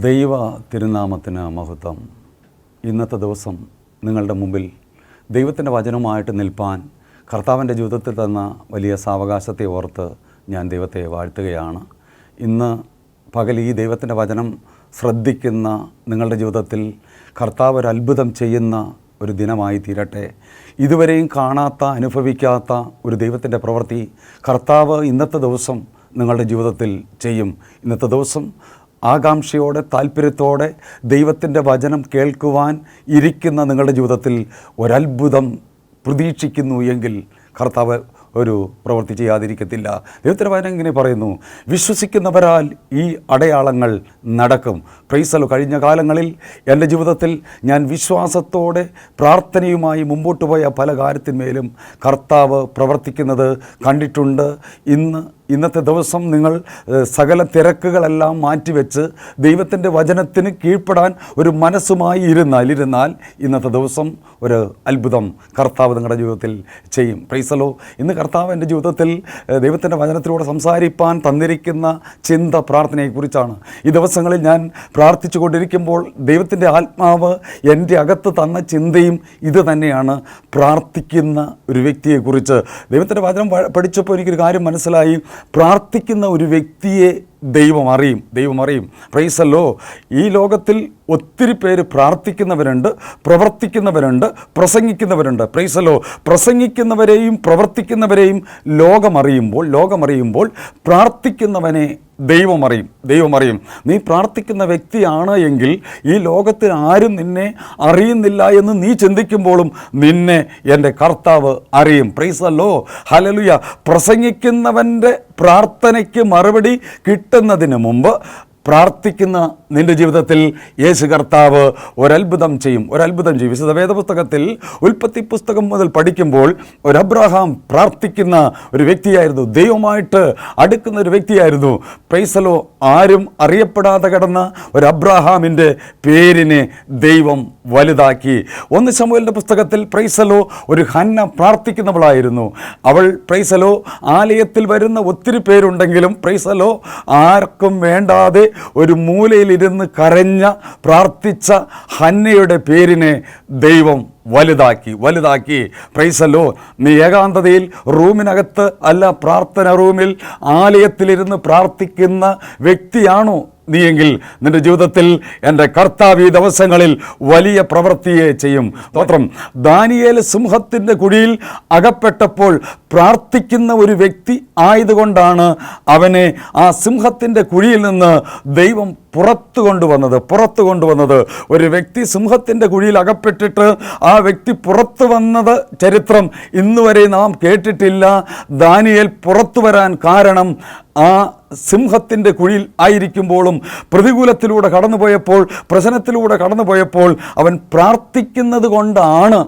ദൈവ തിരുനാമത്തിന് മഹത്വം. ഇന്നത്തെ ദിവസം നിങ്ങളുടെ മുമ്പിൽ ദൈവത്തിൻ്റെ വചനവുമായിട്ട് നിൽപ്പാൻ കർത്താവിൻ്റെ ജീവിതത്തിൽ തന്ന വലിയ സാവകാശത്തെ ഓർത്ത് ഞാൻ ദൈവത്തെ വാഴ്ത്തുകയാണ്. ഇന്ന് പകൽ ഈ ദൈവത്തിൻ്റെ വചനം ശ്രദ്ധിക്കുന്ന നിങ്ങളുടെ ജീവിതത്തിൽ കർത്താവ് ഒരു അത്ഭുതം ചെയ്യുന്ന ഒരു ദിനമായി തീരട്ടെ. ഇതുവരെയും കാണാത്ത, അനുഭവിക്കാത്ത ഒരു ദൈവത്തിൻ്റെ പ്രവൃത്തി കർത്താവ് ഇന്നത്തെ ദിവസം നിങ്ങളുടെ ജീവിതത്തിൽ ചെയ്യും. ഇന്നത്തെ ദിവസം ആകാംക്ഷയോടെ, താല്പര്യത്തോടെ ദൈവത്തിൻ്റെ വചനം കേൾക്കുവാൻ ഇരിക്കുന്ന നിങ്ങളുടെ ജീവിതത്തിൽ ഒരത്ഭുതം പ്രതീക്ഷിക്കുന്നു എങ്കിൽ കർത്താവ് ഒരു പ്രവൃത്തി ചെയ്യാതിരിക്കത്തില്ല. ദൈവത്തിൻ്റെ വചനം ഇങ്ങനെ പറയുന്നു, വിശ്വസിക്കുന്നവരാൽ ഈ അടയാളങ്ങൾ നടക്കും. പ്രൈസലോ, കഴിഞ്ഞ കാലങ്ങളിൽ എൻ്റെ ജീവിതത്തിൽ ഞാൻ വിശ്വാസത്തോടെ പ്രാർത്ഥനയുമായി മുമ്പോട്ട് പോയ പല കാര്യത്തിന്മേലും കർത്താവ് പ്രവർത്തിക്കുന്നത് കണ്ടിട്ടുണ്ട്. ഇന്നത്തെ ദിവസം നിങ്ങൾ സകല തിരക്കുകളെല്ലാം മാറ്റിവെച്ച് ദൈവത്തിൻ്റെ വചനത്തിന് കീഴ്പ്പെടാൻ ഒരു മനസ്സുമായി ഇരുന്നാൽ ഇന്നത്തെ ദിവസം ഒരു അത്ഭുതം കർത്താവ് നിങ്ങളുടെ ജീവിതത്തിൽ ചെയ്യും. പ്രൈസലോ, ഇന്ന് കർത്താവ് എൻ്റെ ജീവിതത്തിൽ ദൈവത്തിൻ്റെ വചനത്തിലൂടെ സംസാരിപ്പാൻ തന്നിരിക്കുന്ന ചിന്ത പ്രാർത്ഥനയെക്കുറിച്ചാണ്. ഈ ദിവസങ്ങളിൽ ഞാൻ പ്രാർത്ഥിച്ചു കൊണ്ടിരിക്കുമ്പോൾ ദൈവത്തിൻ്റെ ആത്മാവ് എൻ്റെ അകത്ത് തന്ന ചിന്തയും ഇത് തന്നെയാണ്, പ്രാർത്ഥിക്കുന്ന ഒരു വ്യക്തിയെക്കുറിച്ച്. ദൈവത്തിൻ്റെ വചനം പഠിച്ചപ്പോൾ എനിക്കൊരു കാര്യം മനസ്സിലായി, പ്രാർത്ഥിക്കുന്ന ഒരു വ്യക്തിയെ ദൈവം അറിയും. പ്രൈസല്ലോ, ഈ ലോകത്തിൽ ഒത്തിരി പേര് പ്രാർത്ഥിക്കുന്നവരുണ്ട്, പ്രവർത്തിക്കുന്നവരുണ്ട്, പ്രസംഗിക്കുന്നവരുണ്ട്. പ്രൈസല്ലോ, പ്രസംഗിക്കുന്നവരെയും പ്രവർത്തിക്കുന്നവരെയും ലോകമറിയുമ്പോൾ പ്രാർത്ഥിക്കുന്നവനെ ദൈവം അറിയും. നീ പ്രാർത്ഥിക്കുന്ന വ്യക്തിയാണ് എങ്കിൽ ഈ ലോകത്തിൽ ആരും നിന്നെ അറിയുന്നില്ല എന്ന് നീ ചിന്തിക്കുമ്പോഴും നിന്നെ എൻ്റെ കർത്താവ് അറിയും. പ്രൈസല്ലോ, ഹല്ലേലൂയ. പ്രസംഗിക്കുന്നവൻ്റെ പ്രാർത്ഥനയ്ക്ക് മറുപടി കിട്ടുന്നതിന് മുമ്പ് പ്രാർത്ഥിക്കുന്ന നിൻ്റെ ജീവിതത്തിൽ യേശു കർത്താവ് ഒരത്ഭുതം ചെയ്യും. വിശുദ്ധ വേദപുസ്തകത്തിൽ ഉൽപ്പത്തി പുസ്തകം മുതൽ പഠിക്കുമ്പോൾ ഒരു അബ്രഹാം പ്രാർത്ഥിക്കുന്ന ഒരു വ്യക്തിയായിരുന്നു, ദൈവമായിട്ട് അടുക്കുന്ന ഒരു വ്യക്തിയായിരുന്നു. പ്രൈസലോ, ആരും അറിയപ്പെടാതെ കിടന്ന ഒരു അബ്രഹാമിൻ്റെ പേരിനെ ദൈവം വലുതാക്കി. 1 ശമൂവേലിൻ്റെ പുസ്തകത്തിൽ പ്രൈസലോ ഒരു ഹന്ന പ്രാർത്ഥിക്കുന്നവളായിരുന്നു. അവൾ പ്രൈസലോ ആലയത്തിൽ വരുന്ന ഒത്തിരി പേരുണ്ടെങ്കിലും പ്രൈസലോ ആർക്കും വേണ്ടാതെ ഒരു മൂലയിലിരുന്ന് കരഞ്ഞ പ്രാർത്ഥിച്ച ഹന്നയുടെ പേരിനെ ദൈവം വലുതാക്കി. പ്രൈസല്ലോ, നീ ഏകാന്തതയിൽ റൂമിനകത്ത് അല്ല, പ്രാർത്ഥന റൂമിൽ ആലയത്തിലിരുന്ന് പ്രാർത്ഥിക്കുന്ന വ്യക്തിയാണോ നീയെങ്കിൽ നിന്റെ ജീവിതത്തിൽ എൻ്റെ കർത്താവ് ഈ ദിവസങ്ങളിൽ വലിയ പ്രവൃത്തിയെ ചെയ്യും. സ്തോത്രം. ദാനിയേൽ സിംഹത്തിൻ്റെ കുഴിയിൽ അകപ്പെട്ടപ്പോൾ പ്രാർത്ഥിക്കുന്ന ഒരു വ്യക്തി ആയതുകൊണ്ടാണ് അവനെ ആ സിംഹത്തിൻ്റെ കുഴിയിൽ നിന്ന് ദൈവം പുറത്തു കൊണ്ടുവന്നത്. ഒരു വ്യക്തി സിംഹത്തിൻ്റെ കുഴിയിൽ അകപ്പെട്ടിട്ട് ആ വ്യക്തി പുറത്തു വന്നത് ചരിത്രം ഇന്നുവരെ നാം കേട്ടിട്ടില്ല. ദാനിയേൽ പുറത്തു വരാൻ കാരണം ആ സിംഹത്തിൻ്റെ കുഴിയിൽ ആയിരിക്കുമ്പോഴും പ്രതികൂലത്തിലൂടെ കടന്നുപോയപ്പോൾ, പ്രശ്നത്തിലൂടെ കടന്നുപോയപ്പോൾ അവൻ പ്രാർത്ഥിക്കുന്നത് കൊണ്ടാണ്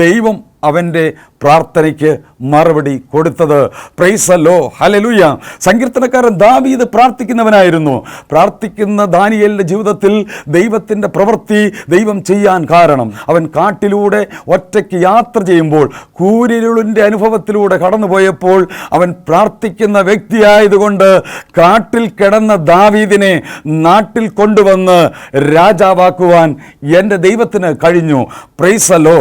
ദൈവം അവൻ്റെ പ്രാർത്ഥനയ്ക്ക് മറുപടി കൊടുത്തത്. പ്രൈസല്ലോ, ഹല്ലേലൂയ. സങ്കീർത്തനക്കാരൻ ദാവീദ് പ്രാർത്ഥിക്കുന്നവനായിരുന്നു. പ്രാർത്ഥിക്കുന്ന ദാനിയേലിൻ്റെ ജീവിതത്തിൽ ദൈവത്തിൻ്റെ പ്രവൃത്തി ദൈവം ചെയ്യാൻ കാരണം, അവൻ കാട്ടിലൂടെ ഒറ്റയ്ക്ക് യാത്ര ചെയ്യുമ്പോൾ, കൂരിരുളിൻ്റെ അനുഭവത്തിലൂടെ കടന്നുപോയപ്പോൾ അവൻ പ്രാർത്ഥിക്കുന്ന വ്യക്തിയായതുകൊണ്ട് കാട്ടിൽ കിടന്ന ദാവീദിനെ നാട്ടിൽ കൊണ്ടുവന്ന് രാജാവാക്കുവാൻ എൻ്റെ ദൈവത്തിന് കഴിഞ്ഞു. പ്രൈസല്ലോ,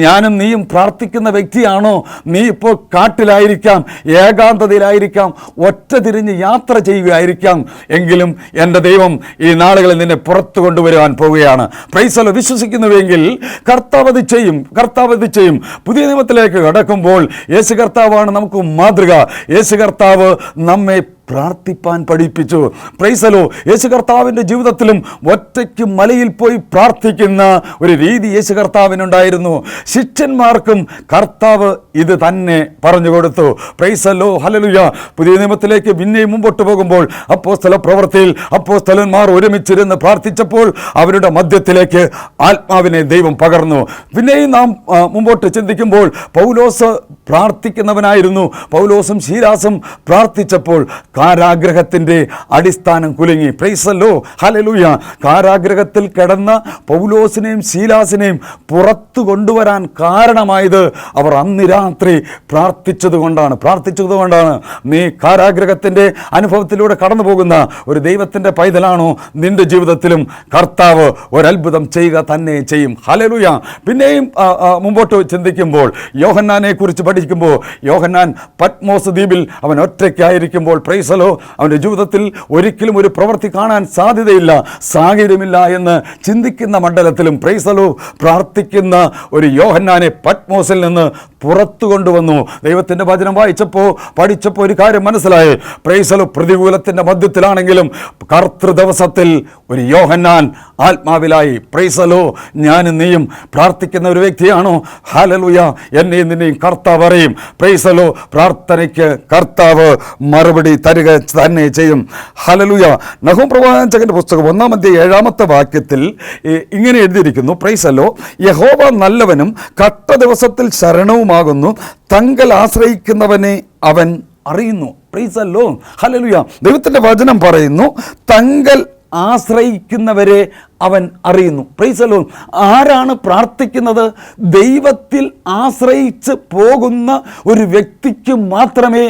ഞാനും നീയും പ്രാർത്ഥിക്കുന്ന വ്യക്തിയാണോ? നീ ഇപ്പോൾ കാട്ടിലായിരിക്കാം, ഏകാന്തതയിലായിരിക്കാം, ഒറ്റ തിരിഞ്ഞ് യാത്ര ചെയ്യുകയായിരിക്കാം. എങ്കിലും എൻ്റെ ദൈവം ഈ നാളുകളിൽ നിന്നെ പുറത്തു കൊണ്ടുവരുവാൻ പോവുകയാണ്. പ്രൈസലോ, വിശ്വസിക്കുന്നുവെങ്കിൽ കർത്താവ് അത് ചെയ്യും. പുതിയ നിയമത്തിലേക്ക് കടക്കുമ്പോൾ യേശു കർത്താവാണ് നമുക്ക് മാതൃക. യേശു കർത്താവ് നമ്മെ പ്രാർത്ഥിപ്പാൻ പഠിപ്പിച്ചു. പ്രൈസലോ, യേശു കർത്താവിൻ്റെ ജീവിതത്തിലും ഒറ്റയ്ക്ക് മലയിൽ പോയി പ്രാർത്ഥിക്കുന്ന ഒരു രീതി യേശു കർത്താവിനുണ്ടായിരുന്നു. ശിഷ്യന്മാർക്കും കർത്താവ് ഇത് തന്നെ പറഞ്ഞു കൊടുത്തു. പ്രൈസലോ, ഹല്ലേലൂയ. പുതിയ നിയമത്തിലേക്ക് പിന്നെയും മുമ്പോട്ട് പോകുമ്പോൾ അപ്പോസ്തല പ്രവൃത്തിയിൽ അപ്പോസ്തലന്മാർ ഒരുമിച്ചിരുന്ന് പ്രാർത്ഥിച്ചപ്പോൾ അവരുടെ മധ്യത്തിലേക്ക് ആത്മാവിനെ ദൈവം പകർന്നു. പിന്നെയും നാം മുമ്പോട്ട് ചിന്തിക്കുമ്പോൾ പൗലോസ് പ്രാർത്ഥിക്കുന്നവനായിരുന്നു. പൗലോസും ശീലാസും പ്രാർത്ഥിച്ചപ്പോൾ കാരാഗ്രഹത്തിൻ്റെ അടിസ്ഥാനം കുലുങ്ങി. പ്രൈസല്ലോ, ഹല്ലേലൂയ. കാരാഗ്രഹത്തിൽ കിടന്ന പൗലോസിനെയും ശീലാസിനെയും പുറത്തു കൊണ്ടുവരാൻ കാരണമായത് അവർ അന്ന് രാത്രി പ്രാർത്ഥിച്ചതുകൊണ്ടാണ്. നീ കാരാഗ്രഹത്തിൻ്റെ അനുഭവത്തിലൂടെ കടന്നു പോകുന്ന ഒരു ദൈവത്തിൻ്റെ പൈതലാണോ? നിന്റെ ജീവിതത്തിലും കർത്താവ് ഒരത്ഭുതം ചെയ്യുക തന്നെ ചെയ്യും. ഹല്ലേലൂയ. പിന്നെയും മുമ്പോട്ട് ചിന്തിക്കുമ്പോൾ, യോഹന്നാനെ കുറിച്ച് പഠിക്കുമ്പോൾ, യോഹന്നാൻ പത്മോസ് ദ്വീപിൽ അവൻ ഒറ്റയ്ക്കായിരിക്കുമ്പോൾ, പ്രൈസലോ, അവൻ്റെ ജീവിതത്തിൽ ഒരിക്കലും ഒരു പ്രവൃത്തി കാണാൻ സാധ്യതയില്ല, സാഹചര്യമില്ല എന്ന് ചിന്തിക്കുന്ന മണ്ഡലത്തിലും, പ്രൈസലോ, പ്രാർത്ഥിക്കുന്ന ഒരു യോഹന്നാനെ പത്മോസിൽ നിന്ന് പുറത്തു കൊണ്ടുവന്നു. ദൈവത്തിൻ്റെ വചനം പഠിച്ചപ്പോൾ ഒരു കാര്യം മനസ്സിലായി. പ്രൈസലോ, പ്രതികൂലത്തിൻ്റെ മധ്യത്തിലാണെങ്കിലും കർത്തൃദിവസത്തിൽ ഒരു യോഹന്നാൻ ആത്മാവിലായി. പ്രൈസലോ, ഞാനും നീയും പ്രാർത്ഥിക്കുന്ന ഒരു വ്യക്തിയാണോ? ഹല്ലേലൂയ. എന്നെയും നിന്നെയും കർത്താവ് അറിയും. പ്രൈസലോ, പ്രാർത്ഥനയ്ക്ക് കർത്താവ് മറുപടി തരിക തന്നെ ചെയ്യും. ഹല്ലേലൂയ. നഹൂം പ്രവാചകന്റെ പുസ്തകം 1-7 ഇങ്ങനെ എഴുതിയിരിക്കുന്നു. പ്രൈസലോ, യഹോവ നല്ലവനും കട്ട ദിവസത്തിൽ ശരണവുമാകുന്നു, തങ്കൽ ആശ്രയിക്കുന്നവനെ അവൻ അറിയുന്നു. പ്രൈസല്ലോ, ഹല്ലേലൂയ. ദൈവത്തിൻ്റെ വചനം പറയുന്നു, തങ്കൽ ആശ്രയിക്കുന്നവരെ അവൻ അറിയുന്നു. പ്രൈസല്ലോ, ആരാണ് പ്രാർത്ഥിക്കുന്നത്? ദൈവത്തിൽ ആശ്രയിച്ച് പോകുന്ന ഒരു വ്യക്തിക്ക് മാത്രമേ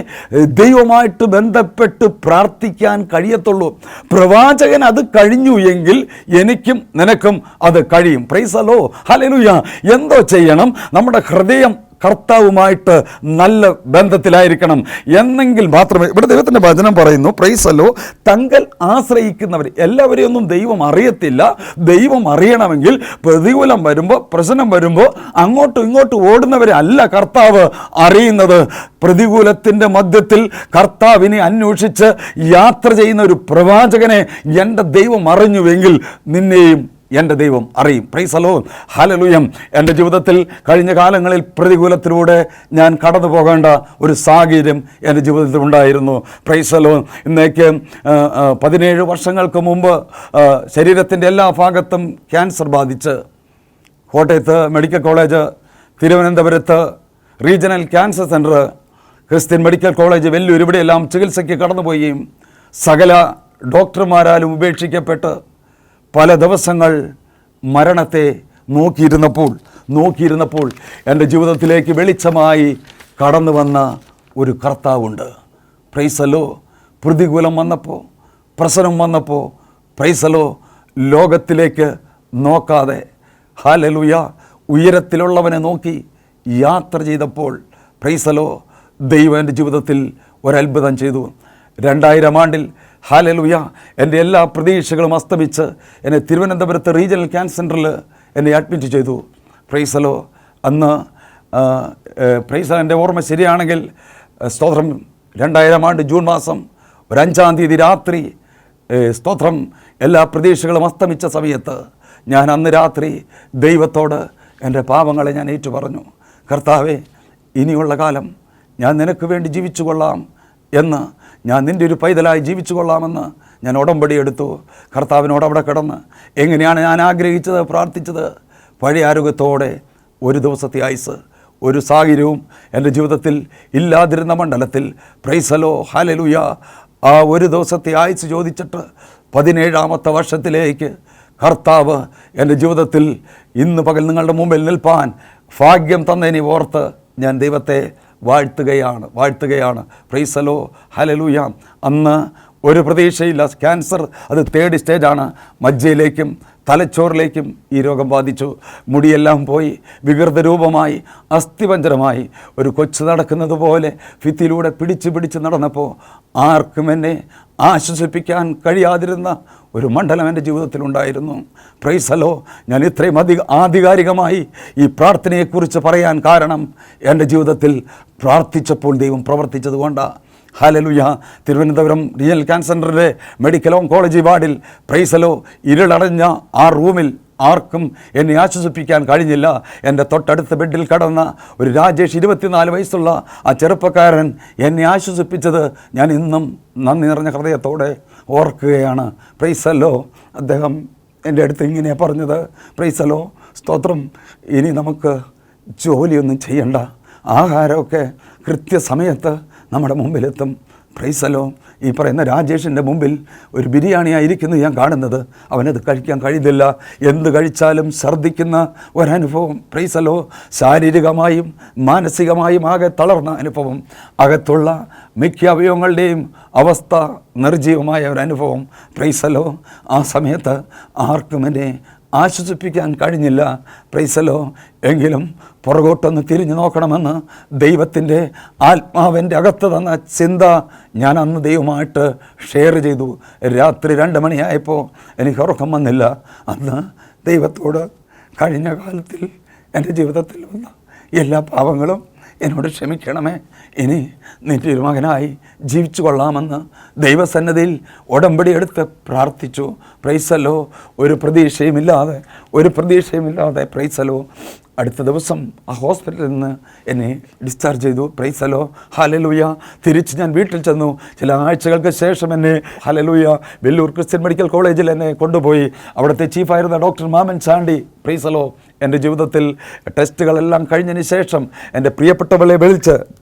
ദൈവമായിട്ട് ബന്ധപ്പെട്ട് പ്രാർത്ഥിക്കാൻ കഴിയത്തുള്ളൂ. പ്രവാചകൻ അത് കഴിഞ്ഞു എങ്കിൽ എനിക്കും നിനക്കും അത് കഴിയും. പ്രൈസല്ലോ, ഹല്ലേലൂയ. എന്തോ ചെയ്യണം? നമ്മുടെ ഹൃദയം കർത്താവുമായിട്ട് നല്ല ബന്ധത്തിലായിരിക്കണം. എന്നെങ്കിൽ മാത്രമേ, ഇവിടെ ദൈവത്തിൻ്റെ വചനം പറയുന്നു, പ്രൈസല്ലോ, തങ്കൽ ആശ്രയിക്കുന്നവർ. എല്ലാവരെയും ഒന്നും ദൈവം അറിയത്തില്ല. ദൈവം അറിയണമെങ്കിൽ പ്രതികൂലം വരുമ്പോൾ, പ്രശ്നം വരുമ്പോൾ അങ്ങോട്ടും ഇങ്ങോട്ടും ഓടുന്നവരെ അല്ല കർത്താവ് അറിയുന്നത്. പ്രതികൂലത്തിൻ്റെ മധ്യത്തിൽ കർത്താവിനെ അന്വേഷിച്ച് യാത്ര ചെയ്യുന്ന ഒരു പ്രവാചകനെ എൻ്റെ ദൈവം അറിഞ്ഞുവെങ്കിൽ നിന്നെയും എൻ്റെ ദൈവം അറിയും. പ്രൈസലോ, ഹല്ലേലൂയ. എൻ്റെ ജീവിതത്തിൽ കഴിഞ്ഞ കാലങ്ങളിൽ പ്രതികൂലത്തിലൂടെ ഞാൻ കടന്നു പോകേണ്ട ഒരു സാഹചര്യം എൻ്റെ ജീവിതത്തിൽ ഉണ്ടായിരുന്നു. പ്രൈസലോ, ഇന്നേക്ക് 17 വർഷങ്ങൾക്ക് മുമ്പ് ശരീരത്തിൻ്റെ എല്ലാ ഭാഗത്തും ക്യാൻസർ ബാധിച്ച് കോട്ടയത്ത് മെഡിക്കൽ കോളേജ്, തിരുവനന്തപുരത്ത് regional cancer centre, Christian medical college, Vellore, ഇവിടെയെല്ലാം ചികിത്സയ്ക്ക് കടന്നുപോയി സകല ഡോക്ടർമാരാലും ഉപേക്ഷിക്കപ്പെട്ട് പല ദിവസങ്ങൾ മരണത്തെ നോക്കിയിരുന്നപ്പോൾ എൻ്റെ ജീവിതത്തിലേക്ക് വെളിച്ചമായി കടന്നു വന്ന ഒരു കർത്താവുണ്ട്. പ്രൈസലോ, പ്രതികൂലം വന്നപ്പോൾ, പ്രശ്നം വന്നപ്പോൾ, പ്രൈസലോ, ലോകത്തിലേക്ക് നോക്കാതെ, ഹല്ലേലൂയ, ഉയരത്തിലുള്ളവനെ നോക്കി യാത്ര ചെയ്തപ്പോൾ, പ്രൈസലോ, ദൈവം എൻ്റെ ജീവിതത്തിൽ ഒരത്ഭുതം ചെയ്തു. 2000 ഹല്ലേലൂയ, എൻ്റെ എല്ലാ പ്രതീക്ഷകളും അസ്തമിച്ച് എന്നെ തിരുവനന്തപുരത്ത് റീജിയണൽ ക്യാൻസർ സെൻറ്ററിൽ എന്നെ അഡ്മിറ്റ് ചെയ്തു. പ്രൈസലോ, അന്ന് പ്രൈസലോ, എൻ്റെ ഓർമ്മ ശരിയാണെങ്കിൽ സ്തോത്രം 2000 ജൂൺ മാസം 5 രാത്രി, സ്തോത്രം, എല്ലാ പ്രതീക്ഷകളും അസ്തമിച്ച സമയത്ത് ഞാൻ അന്ന് രാത്രി ദൈവത്തോട് എൻ്റെ പാപങ്ങളെ ഞാൻ ഏറ്റുപറഞ്ഞു. കർത്താവേ, ഇനിയുള്ള കാലം ഞാൻ നിനക്ക് വേണ്ടി ജീവിച്ചു കൊള്ളാം എന്ന്, ഞാൻ നിൻ്റെ ഒരു പൈതലായി ജീവിച്ചു കൊള്ളാമെന്ന് ഞാൻ ഉടമ്പടി എടുത്തു. കർത്താവിനോട് അവിടെ കിടന്ന് എങ്ങനെയാണ് ഞാൻ ആഗ്രഹിച്ചത്, പ്രാർത്ഥിച്ചത്? പഴയ ആരോഗ്യത്തോടെ ഒരു ദിവസത്തെ ആയുസ്, ഒരു സാഹചര്യവും എൻ്റെ ജീവിതത്തിൽ ഇല്ലാതിരുന്ന മണ്ഡലത്തിൽ, പ്രൈസലോ, ഹല്ലേലൂയ, ആ ഒരു ദിവസത്തെ ആയുസ് ചോദിച്ചിട്ട് 17ാമത്തെ വർഷത്തിലേക്ക് കർത്താവ് എൻ്റെ ജീവിതത്തിൽ ഇന്ന് പകൽ നിങ്ങളുടെ മുമ്പിൽ നിൽപ്പാൻ ഭാഗ്യം തന്നതിനെ ഓർത്ത് ഞാൻ ദൈവത്തെ വാഴ്ത്തുകയാണ്. പ്രൈസലോ, ഹല്ലേലൂയ. അന്ന് ഒരു പ്രതീക്ഷയില്ല. ക്യാൻസർ അത് 3rd സ്റ്റേജാണ്. മജ്ജയിലേക്കും തലച്ചോറിലേക്കും ഈ രോഗം ബാധിച്ചു. മുടിയെല്ലാം പോയി വികൃത രൂപമായി, അസ്ഥിപഞ്ജരമായി. ഒരു കൊച്ചു നടക്കുന്നത് പോലെ ഭിത്തിയിലൂടെ പിടിച്ച് നടന്നപ്പോൾ ആർക്കും എന്നെ ആശ്വസിപ്പിക്കാൻ കഴിയാതിരുന്ന ഒരു മണ്ഡലം എൻ്റെ ജീവിതത്തിലുണ്ടായിരുന്നു. പ്രൈസലോ, ഞാൻ ഇത്രയും ആധികാരികമായി ഈ പ്രാർത്ഥനയെക്കുറിച്ച് പറയാൻ കാരണം എൻ്റെ ജീവിതത്തിൽ പ്രാർത്ഥിച്ചപ്പോൾ ദൈവം പ്രവർത്തിച്ചത് കൊണ്ടാണ്. ഹല്ലേലൂയ. തിരുവനന്തപുരം റീജിയണൽ ക്യാൻസർ സെൻ്ററിലെ മെഡിക്കൽ ഓങ്കോളജി വാർഡിൽ, പ്രൈസലോ, ഇരുളടഞ്ഞ ആ റൂമിൽ ആർക്കും എന്നെ ആശ്വസിപ്പിക്കാൻ കഴിഞ്ഞില്ല. എൻ്റെ തൊട്ടടുത്ത ബെഡിൽ കടന്ന ഒരു രാജേഷ്, 24 വയസ്സുള്ള ആ ചെറുപ്പക്കാരൻ എന്നെ ആശ്വസിപ്പിച്ചത് ഞാൻ ഇന്നും നന്ദി നിറഞ്ഞ ഹൃദയത്തോടെ ഓർക്കുകയാണ്. പ്രൈസലോ, അദ്ദേഹം എൻ്റെ അടുത്ത് ഇങ്ങനെയാണ് പറഞ്ഞത്, പ്രൈസലോ, സ്തോത്രം, ഇനി നമുക്ക് ജോലിയൊന്നും ചെയ്യണ്ട, ആഹാരമൊക്കെ കൃത്യസമയത്ത് നമ്മുടെ മുമ്പിലെത്തും. പ്രൈസലോ, ഈ പറയുന്ന രാജേഷിൻ്റെ മുമ്പിൽ ഒരു ബിരിയാണിയായിരിക്കുന്നത് ഞാൻ കാണുന്നത്. അവനത് കഴിക്കാൻ കഴിയുന്നില്ല. എന്ത് കഴിച്ചാലും ഛർദ്ദിക്കുന്ന ഒരനുഭവം. പ്രൈസലോ, ശാരീരികമായും മാനസികമായും ആകെ തളർന്ന അനുഭവം. അകത്തുള്ള മിക്ക അവയവങ്ങളുടെയും അവസ്ഥ നിർജീവമായ ഒരനുഭവം. പ്രൈസലോ, ആ സമയത്ത് ആർക്കും എന്നെ ആശ്വസിപ്പിക്കാൻ കഴിഞ്ഞില്ല. പ്രൈസലോ, എങ്കിലും പുറകോട്ടൊന്ന് തിരിഞ്ഞു നോക്കണമെന്ന് ദൈവത്തിൻ്റെ ആത്മാവിൻ്റെ അകത്ത് തന്ന ചിന്ത ഞാൻ അന്ന് ദൈവമായിട്ട് ഷെയർ ചെയ്തു. രാത്രി 2 മണിയായപ്പോൾ എനിക്ക് ഉറക്കം വന്നില്ല. അന്ന് ദൈവത്തോട് കഴിഞ്ഞ കാലത്തിൽ എൻ്റെ ജീവിതത്തിൽ വന്ന എല്ലാ പാവങ്ങളും എന്നോട് ക്ഷമിക്കണമേ, ഇനി നിൻ്റെ ഒരു മകനായി ജീവിച്ചു കൊള്ളാമെന്ന് ദൈവസന്നിധിയിൽ ഉടമ്പടി എടുത്ത് പ്രാർത്ഥിച്ചു. പ്രൈസലോ, ഒരു പ്രതീക്ഷയുമില്ലാതെ പ്രൈസലോ അടുത്ത ദിവസം ആ ഹോസ്പിറ്റലിൽ നിന്ന് എന്നെ ഡിസ്ചാർജ് ചെയ്തു. പ്രൈസലോ, ഹല്ലേലൂയ. തിരിച്ച് ഞാൻ വീട്ടിൽ ചെന്നു. ചില ആഴ്ചകൾക്ക് ശേഷം എന്നെ ഹല്ലേലൂയ വെല്ലൂർ ക്രിസ്ത്യൻ മെഡിക്കൽ കോളേജിൽ എന്നെ കൊണ്ടുപോയി. അവിടുത്തെ ചീഫായിരുന്ന ഡോക്ടർ മാമൻ ചാണ്ടി പ്രൈസലോ എൻ്റെ ജീവിതത്തിൽ ടെസ്റ്റുകളെല്ലാം കഴിഞ്ഞതിന് ശേഷം എൻ്റെ പ്രിയപ്പെട്ടവളെ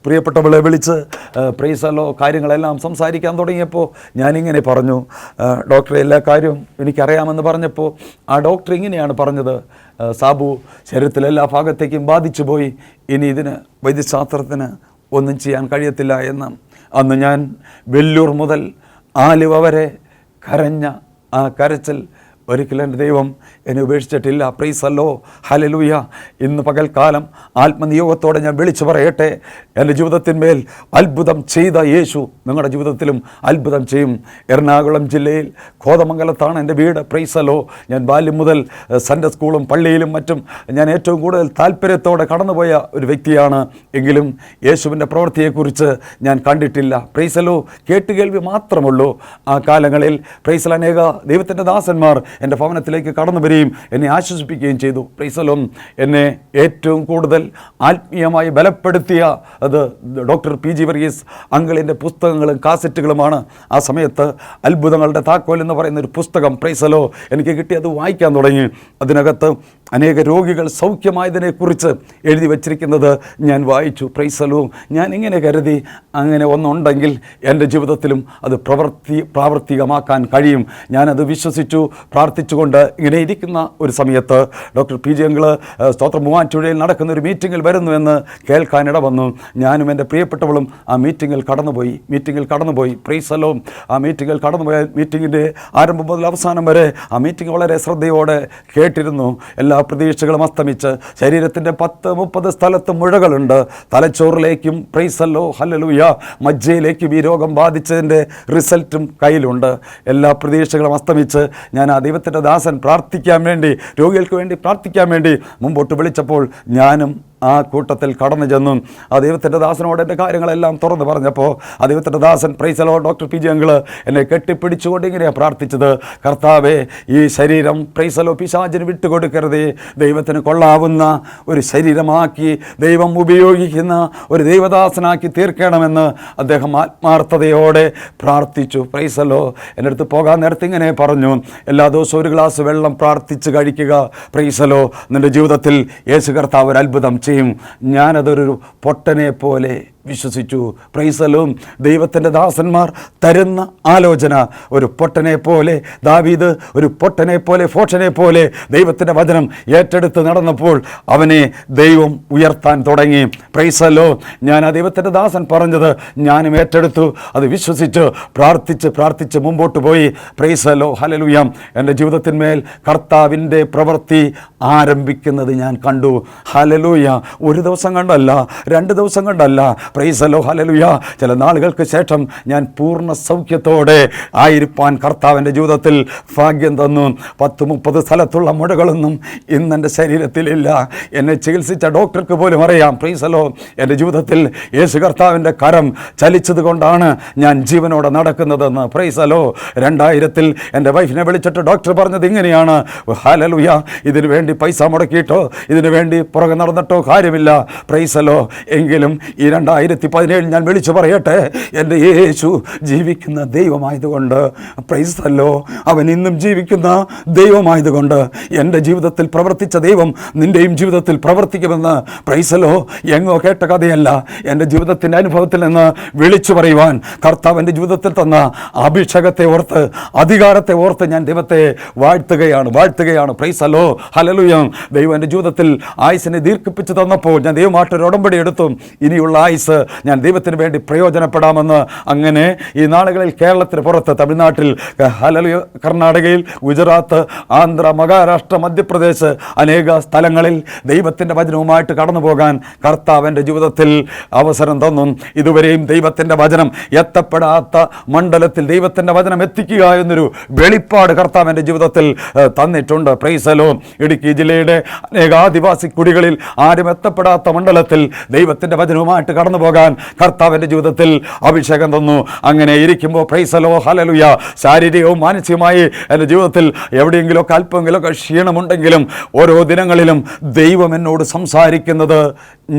വിളിച്ച് പ്രൈസലോ കാര്യങ്ങളെല്ലാം സംസാരിക്കാൻ തുടങ്ങിയപ്പോൾ ഞാനിങ്ങനെ പറഞ്ഞു, ഡോക്ടറെ എല്ലാ കാര്യവും എനിക്കറിയാമെന്ന് പറഞ്ഞപ്പോൾ ആ ഡോക്ടർ ഇങ്ങനെയാണ് പറഞ്ഞത്, സാബു, ശരീരത്തിലെല്ലാ ഭാഗത്തേക്കും ബാധിച്ചു പോയി, ഇനി ഇതിന് വൈദ്യശാസ്ത്രത്തിന് ഒന്നും ചെയ്യാൻ കഴിയത്തില്ല എന്ന്. അന്ന് ഞാൻ വെല്ലൂർ മുതൽ ആലുവ വരെ കരഞ്ഞ ആ കരച്ചിൽ ഒരിക്കലും എൻ്റെ ദൈവം എന്നെ ഉപേക്ഷിച്ചിട്ടില്ല. പ്രൈസല്ലോ, ഹല്ലേലൂയ. ഇന്ന് പകൽക്കാലം ആത്മനിയോഗത്തോടെ ഞാൻ വിളിച്ചു പറയട്ടെ, എൻ്റെ ജീവിതത്തിന്മേൽ അത്ഭുതം ചെയ്ത യേശു നിങ്ങളുടെ ജീവിതത്തിലും അത്ഭുതം ചെയ്യും. എറണാകുളം ജില്ലയിൽ കോതമംഗലത്താണ് എൻ്റെ വീട്. പ്രൈസല്ലോ, ഞാൻ ബാല്യം മുതൽ സൺഡേ സ്കൂളും പള്ളിയിലും മറ്റും ഞാൻ ഏറ്റവും കൂടുതൽ താല്പര്യത്തോടെ കടന്നുപോയ ഒരു വ്യക്തിയാണ്. എങ്കിലും യേശുവിൻ്റെ പ്രവൃത്തിയെക്കുറിച്ച് ഞാൻ കണ്ടിട്ടില്ല. പ്രൈസല്ലോ, കേട്ടുകേൾവി മാത്രമുള്ളൂ. ആ കാലങ്ങളിൽ പ്രൈസൽ അനേക ദൈവത്തിൻ്റെ ദാസന്മാർ എൻ്റെ ഭവനത്തിലേക്ക് കടന്നു വരികയും എന്നെ ആശ്വസിപ്പിക്കുകയും ചെയ്തു. പ്രൈസലോ, എന്നെ ഏറ്റവും കൂടുതൽ ആത്മീയമായി ബലപ്പെടുത്തിയ അത് ഡോക്ടർ PG വർഗീസ് അങ്കിളിൻ്റെ പുസ്തകങ്ങളും കാസറ്റുകളുമാണ്. ആ സമയത്ത് അത്ഭുതങ്ങളുടെ താക്കോൽ എന്ന് പറയുന്ന ഒരു പുസ്തകം പ്രൈസലോ എനിക്ക് കിട്ടി. അത് വായിക്കാൻ തുടങ്ങി. അതിനകത്ത് അനേക രോഗികൾ സൗഖ്യമായതിനെക്കുറിച്ച് എഴുതി വച്ചിരിക്കുന്നത് ഞാൻ വായിച്ചു. പ്രൈസലോ, ഞാൻ ഇങ്ങനെ കരുതി, അങ്ങനെ ഒന്നുണ്ടെങ്കിൽ എൻ്റെ ജീവിതത്തിലും അത് പ്രാവർത്തികമാക്കാൻ കഴിയും. ഞാനത് വിശ്വസിച്ചു. പ്രാർത്ഥിച്ചുകൊണ്ട് ഇങ്ങനെ ഇരിക്കുന്ന ഒരു സമയത്ത് ഡോക്ടർ PG അങ്കിള് സ്തോത്രം മൂവാറ്റുപുഴയിൽ നടക്കുന്ന ഒരു മീറ്റിങ്ങിൽ വരുന്നുവെന്ന് കേൾക്കാനിട വന്നു. ഞാനും എൻ്റെ പ്രിയപ്പെട്ടവളും ആ മീറ്റിങ്ങിൽ കടന്നുപോയി. പ്രൈസലോ, ആ മീറ്റിങ്ങിൽ കടന്നുപോയ മീറ്റിങ്ങിൻ്റെ ആരംഭം മുതൽ അവസാനം വരെ ആ മീറ്റിംഗ് വളരെ ശ്രദ്ധയോടെ കേട്ടിരുന്നു. എല്ലാ പ്രതീക്ഷകളും അസ്തമിച്ച് ശരീരത്തിൻ്റെ 10-30 സ്ഥലത്ത് മുഴകളുണ്ട്. തലച്ചോറിലേക്കും പ്രൈസലോ ഹല്ലേലൂയ മജ്ജയിലേക്കും ഈ രോഗം ബാധിച്ചതിൻ്റെ റിസൾട്ടും കയ്യിലുണ്ട്. എല്ലാ പ്രതീക്ഷകളും അസ്തമിച്ച് ഞാൻ ആ ദൈവത്തിൻ്റെ ദാസൻ രോഗികൾക്ക് വേണ്ടി പ്രാർത്ഥിക്കാൻ വേണ്ടി മുമ്പോട്ട് വിളിച്ചപ്പോൾ ഞാനും ആ കൂട്ടത്തിൽ കടന്നു ചെന്നു. ആ ദൈവത്തിൻ്റെ ദാസനോട് എൻ്റെ കാര്യങ്ങളെല്ലാം തുറന്ന് പറഞ്ഞപ്പോൾ ആ ദൈവത്തിൻ്റെ ദാസൻ പ്രൈസലോ ഡോക്ടർ PG അങ്കിള് എന്നെ കെട്ടിപ്പിടിച്ചുകൊണ്ട് ഇങ്ങനെയാണ് പ്രാർത്ഥിച്ചത്, കർത്താവേ, ഈ ശരീരം പ്രൈസലോ പിശാചിന് വിട്ടുകൊടുക്കരുതേ, ദൈവത്തിന് കൊള്ളാവുന്ന ഒരു ശരീരമാക്കി ദൈവം ഉപയോഗിക്കുന്ന ഒരു ദൈവദാസനാക്കി തീർക്കണമെന്ന് അദ്ദേഹം ആത്മാർത്ഥതയോടെ പ്രാർത്ഥിച്ചു. പ്രൈസലോ, എൻ്റെ അടുത്ത് പോകാൻ നേരത്തെ ഇങ്ങനെ പറഞ്ഞു, എല്ലാ ദിവസവും ഒരു ഗ്ലാസ് വെള്ളം പ്രാർത്ഥിച്ച് കഴിക്കുക. പ്രൈസലോ, നിൻ്റെ ജീവിതത്തിൽ യേശു കർത്താവ് ഒരു അത്ഭുതം ചെയ്യും. ഞാനതൊരു പൊട്ടനെ പോലെ വിശ്വസിച്ചു. പ്രൈസലോ, ദൈവത്തിൻ്റെ ദാസന്മാർ തരുന്ന ആലോചന ഒരു പൊട്ടനെ പോലെ, ദാവീദ് ഒരു പൊട്ടനെ പോലെ, ഫോഷനെ പോലെ ദൈവത്തിൻ്റെ വചനം ഏറ്റെടുത്ത് നടന്നപ്പോൾ അവനെ ദൈവം ഉയർത്താൻ തുടങ്ങി. പ്രൈസലോ, ഞാൻ ആ ദൈവത്തിൻ്റെ ദാസൻ പറഞ്ഞത് ഞാനും ഏറ്റെടുത്തു. അത് വിശ്വസിച്ച് പ്രാർത്ഥിച്ച് മുമ്പോട്ട് പോയി. പ്രൈസലോ, ഹല്ലേലൂയ. എൻ്റെ ജീവിതത്തിന്മേൽ കർത്താവിൻ്റെ പ്രവൃത്തി ആരംഭിക്കുന്നത് ഞാൻ കണ്ടു. ഹല്ലേലൂയ. ഒരു ദിവസം കണ്ടല്ല, 2 ദിവസം കണ്ടല്ല. പ്രൈസലോ, ഹല്ലേലൂയ. ചില നാളുകൾക്ക് ശേഷം ഞാൻ പൂർണ്ണ സൗഖ്യത്തോടെ ആയിരിക്കാൻ കർത്താവിൻ്റെ ജീവിതത്തിൽ ഭാഗ്യം തന്നു. 10-30 സ്ഥലത്തുള്ള മുഴകളൊന്നും ഇന്നെൻ്റെ ശരീരത്തിലില്ല. എന്നെ ചികിത്സിച്ച ഡോക്ടർക്ക് പോലും അറിയാം. പ്രൈസലോ, എൻ്റെ ജീവിതത്തിൽ യേശു കർത്താവിൻ്റെ കരം ചലിച്ചത് കൊണ്ടാണ് ഞാൻ ജീവനോടെ നടക്കുന്നതെന്ന്. പ്രൈസലോ, 2000-ൽ എൻ്റെ വൈഫിനെ വിളിച്ചിട്ട് ഡോക്ടർ പറഞ്ഞത് ഇങ്ങനെയാണ്, ഹല്ലേലൂയ, ഇതിനു വേണ്ടി പൈസ മുടക്കിയിട്ടോ ഇതിനു വേണ്ടി പുറകെ നടന്നിട്ടോ കാര്യമില്ല. പ്രൈസലോ, എങ്കിലും ഈ 2000 2017 ഞാൻ വിളിച്ചു പറയട്ടെ, എൻ്റെ യേശു ജീവിക്കുന്ന ദൈവമായതുകൊണ്ട്, പ്രൈസല്ലോ, അവൻ ഇന്നും ജീവിക്കുന്ന ദൈവമായതുകൊണ്ട് എൻ്റെ ജീവിതത്തിൽ പ്രവർത്തിച്ച ദൈവം നിൻ്റെയും ജീവിതത്തിൽ പ്രവർത്തിക്കുമെന്ന്, പ്രൈസലോ, എങ്ങോ കേട്ട കഥയല്ല, എൻ്റെ ജീവിതത്തിൻ്റെ അനുഭവത്തിൽ നിന്ന് വിളിച്ചു പറയുവാൻ കർത്താവ് എൻ്റെ ജീവിതത്തിൽ തന്ന അഭിഷേകത്തെ ഓർത്ത്, അധികാരത്തെ ഓർത്ത് ഞാൻ ദൈവത്തെ വാഴ്ത്തുകയാണ്. പ്രൈസലോ, ഹല്ലേലൂയ. ദൈവം എൻ്റെ ജീവിതത്തിൽ ആയുസിനെ ദീർഘിപ്പിച്ച് തന്നപ്പോൾ ഞാൻ ദൈവമായിട്ടൊരു ഉടമ്പടി എടുത്തു. ഇനിയുള്ള ആയുസ് ഞാൻ ദൈവത്തിന് വേണ്ടി പ്രയോജനപ്പെടാമെന്ന്. അങ്ങനെ ഈ നാളുകളിൽ കേരളത്തിന് പുറത്ത്, തമിഴ്നാട്ടിൽ, ഹല്ലേലൂയ, കർണാടകയിൽ, ഗുജറാത്ത്, ആന്ധ്ര, മഹാരാഷ്ട്ര, മധ്യപ്രദേശ്, അനേക സ്ഥലങ്ങളിൽ ദൈവത്തിൻ്റെ വചനവുമായിട്ട് കടന്നു പോകാൻ കർത്താവ് എൻ്റെ ജീവിതത്തിൽ അവസരം തന്നു. ഇതുവരെയും ദൈവത്തിൻ്റെ വചനം എത്തപ്പെടാത്ത മണ്ഡലത്തിൽ ദൈവത്തിൻ്റെ വചനം എത്തിക്കുക എന്നൊരു വെളിപ്പാട് കർത്താവ് എൻ്റെ ജീവിതത്തിൽ തന്നിട്ടുണ്ട്. പ്രൈസലോ, ഇടുക്കി ജില്ലയുടെ അനേക ആദിവാസി കുടികളിൽ ആരും എത്തപ്പെടാത്ത മണ്ഡലത്തിൽ ദൈവത്തിൻ്റെ വചനവുമായിട്ട് കടന്നു പോകാൻ കർത്താവിൻ്റെ ജീവിതത്തിൽ അഭിഷേകം തന്നു. അങ്ങനെ ഇരിക്കുമ്പോൾ, പ്രൈസലോ, ഹല്ലേലൂയ, ശാരീരികവും മാനസികമായി എൻ്റെ ജീവിതത്തിൽ എവിടെയെങ്കിലുമൊക്കെ അല്പമെങ്കിലുമൊക്കെ ക്ഷീണമുണ്ടെങ്കിലും ഓരോ ദിനങ്ങളിലും ദൈവം എന്നോട് സംസാരിക്കുന്നത്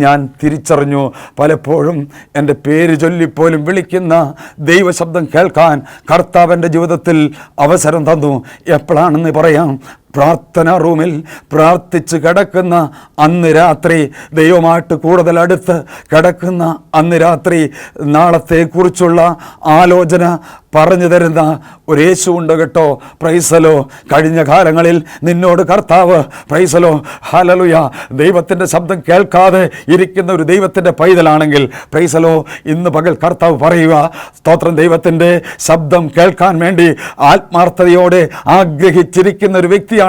ഞാൻ തിരിച്ചറിഞ്ഞു. പലപ്പോഴും എൻ്റെ പേര് ചൊല്ലിപ്പോലും വിളിക്കുന്ന ദൈവശബ്ദം കേൾക്കാൻ കർത്താവിൻ്റെ ജീവിതത്തിൽ അവസരം തന്നു. എപ്പോഴാണെന്ന് പറയാം. പ്രാർത്ഥനാ റൂമിൽ പ്രാർത്ഥിച്ച് കിടക്കുന്ന അന്ന് രാത്രി, ദൈവമായിട്ട് കൂടുതൽ അടുത്ത് കിടക്കുന്ന അന്ന് രാത്രി, നാളത്തെക്കുറിച്ചുള്ള ആലോചന പറഞ്ഞു തരുന്ന ഒരു യേശു ഉണ്ട് കേട്ടോ. പ്രൈസലോ, കഴിഞ്ഞ കാലങ്ങളിൽ നിന്നോട് കർത്താവ്, പ്രൈസലോ, ഹല്ലേലൂയ, ദൈവത്തിൻ്റെ ശബ്ദം കേൾക്കാതെ ഇരിക്കുന്ന ഒരു ദൈവത്തിൻ്റെ പൈതലാണെങ്കിൽ, പ്രൈസലോ, ഇന്ന് പകൽ കർത്താവ് പറയുക, സ്തോത്രം, ദൈവത്തിൻ്റെ ശബ്ദം കേൾക്കാൻ വേണ്ടി ആത്മാർത്ഥതയോടെ ആഗ്രഹിച്ചിരിക്കുന്ന ഒരു വ്യക്തിയാണ്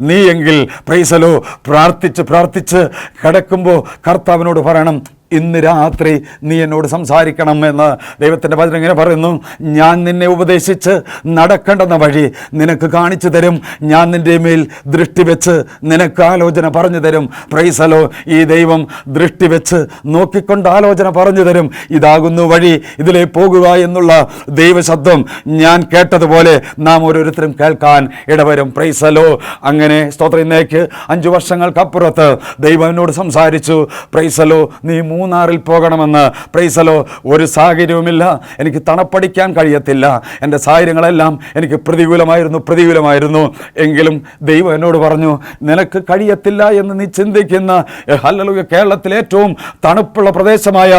നീ എങ്കിൽ, പ്രൈസലോ, പ്രാർത്ഥിച്ച് കിടക്കുമ്പോൾ കർത്താവിനോട് പറയണം, ഇന്ന് രാത്രി നീ എന്നോട് സംസാരിക്കണം എന്ന്. ദൈവത്തിൻ്റെ വചനം ഇങ്ങനെ പറയുന്നു, ഞാൻ നിന്നെ ഉപദേശിച്ച് നടക്കേണ്ടെന്ന വഴി നിനക്ക് കാണിച്ചു തരും, ഞാൻ നിൻ്റെ മേൽ ദൃഷ്ടി വെച്ച് നിനക്ക് ആലോചന പറഞ്ഞു തരും. പ്രൈസലോ, ഈ ദൈവം ദൃഷ്ടി വെച്ച് നോക്കിക്കൊണ്ട് ആലോചന പറഞ്ഞു തരും. ഇതാകുന്നു വഴി, ഇതിലേ പോകുക എന്നുള്ള ദൈവശബ്ദം ഞാൻ കേട്ടതുപോലെ നാം ഓരോരുത്തരും കേൾക്കാൻ ഇടവരും. പ്രൈസലോ, അങ്ങനെ സ്തോത്രം, ഇന്നേക്ക് 5 വർഷങ്ങൾക്കപ്പുറത്ത് ദൈവം എന്നോട് സംസാരിച്ചു. പ്രൈസലോ, നീ മൂന്നാറിൽ പോകണമെന്ന്. പ്രൈസലോ, ഒരു സാഹചര്യവുമില്ല, എനിക്ക് തണുപ്പടിക്കാൻ കഴിയത്തില്ല, എൻ്റെ സാഹചര്യങ്ങളെല്ലാം എനിക്ക് പ്രതികൂലമായിരുന്നു. എങ്കിലും ദൈവം എന്നോട് പറഞ്ഞു, നിനക്ക് കഴിയത്തില്ല എന്ന് നീ ചിന്തിക്കുന്ന, ഹല്ലേലൂയ, കേരളത്തിലെ ഏറ്റവും തണുപ്പുള്ള പ്രദേശമായ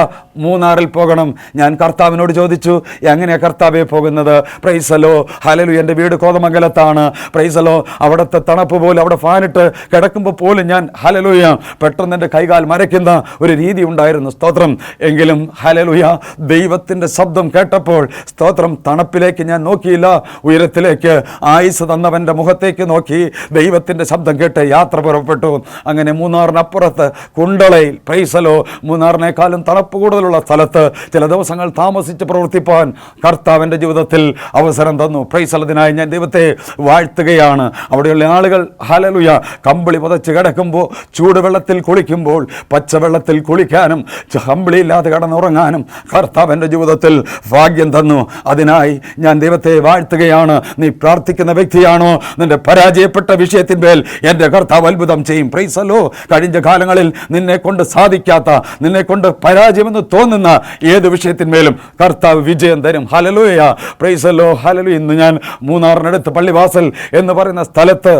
മൂന്നാറിൽ പോകണം. ഞാൻ കർത്താവിനോട് ചോദിച്ചു, എങ്ങനെയാണ് കർത്താവേ പോകുന്നത്? പ്രൈസലോ, ഹല്ലേലൂയ, എൻ്റെ വീട് കോതമംഗലത്താണ്. പ്രൈസലോ, അവിടുത്തെ തണുപ്പ് പോലും, അവിടെ ഫാനിട്ട് കിടക്കുമ്പോൾ പോലും ഞാൻ, ഹല്ലേലൂയ, പെട്ടെന്ന് എൻ്റെ കൈകാൽ മരയ്ക്കുന്ന ഒരു രീതി ഉണ്ടായിരുന്നു. സ്തോത്രം. എങ്കിലും ഹല്ലേലൂയ, ദൈവത്തിൻ്റെ ശബ്ദം കേട്ടപ്പോൾ, സ്തോത്രം, തണുപ്പിലേക്ക് ഞാൻ നോക്കിയില്ല, ഉയരത്തിലേക്ക്, ആയുസ് തന്നവൻ്റെ മുഖത്തേക്ക് നോക്കി ദൈവത്തിൻ്റെ ശബ്ദം കേട്ട് യാത്ര പുറപ്പെട്ടു. അങ്ങനെ മൂന്നാറിനപ്പുറത്ത് കുണ്ടളയിൽ, പ്രൈസലോ, മൂന്നാറിനേക്കാളും തണുപ്പ് കൂടുതലുള്ള സ്ഥലത്ത് ചില ദിവസങ്ങൾ താമസിച്ച് പ്രവർത്തിപ്പാൻ കർത്താവിൻ്റെ ജീവിതത്തിൽ അവസരം തന്നു. പ്രൈസലതിനായി ഞാൻ ദൈവത്തെ വാഴ്ത്തുകയാണ്. അവിടെയുള്ള ആളുകൾ, ഹല്ലേലൂയ, കമ്പിളി പുതച്ച് കിടക്കുമ്പോൾ, ചൂടുവെള്ളത്തിൽ കുളിക്കുമ്പോൾ, പച്ചവെള്ളത്തിൽ കുളിക്കാനും കമ്പിളിയില്ലാതെ കിടന്നുറങ്ങാനും കർത്താവിൻ്റെ ജീവിതത്തിൽ ഭാഗ്യം തന്നു. അതിനായി ഞാൻ ദൈവത്തെ വാഴ്ത്തുകയാണ്. നീ പ്രാർത്ഥിക്കുന്ന വ്യക്തിയാണോ? നിന്റെ പരാജയപ്പെട്ട വിഷയത്തിന്മേൽ എൻ്റെ കർത്താവ് അത്ഭുതം ചെയ്യും. പ്രൈസലോ, കഴിഞ്ഞ കാലങ്ങളിൽ നിന്നെ കൊണ്ട് സാധിക്കാത്ത, നിന്നെ കൊണ്ട് പരാജയമെന്ന് തോന്നുന്ന ഏത് വിഷയത്തിന്മേലും കർത്താവ് വിജയം തരും. ഹല്ലേലൂയ, പ്രൈസലോ, ഹല്ലേലൂയ. ഇന്ന് ഞാൻ മൂന്നാറിനടുത്ത് പള്ളിവാസൽ എന്ന് പറയുന്ന സ്ഥലത്ത്,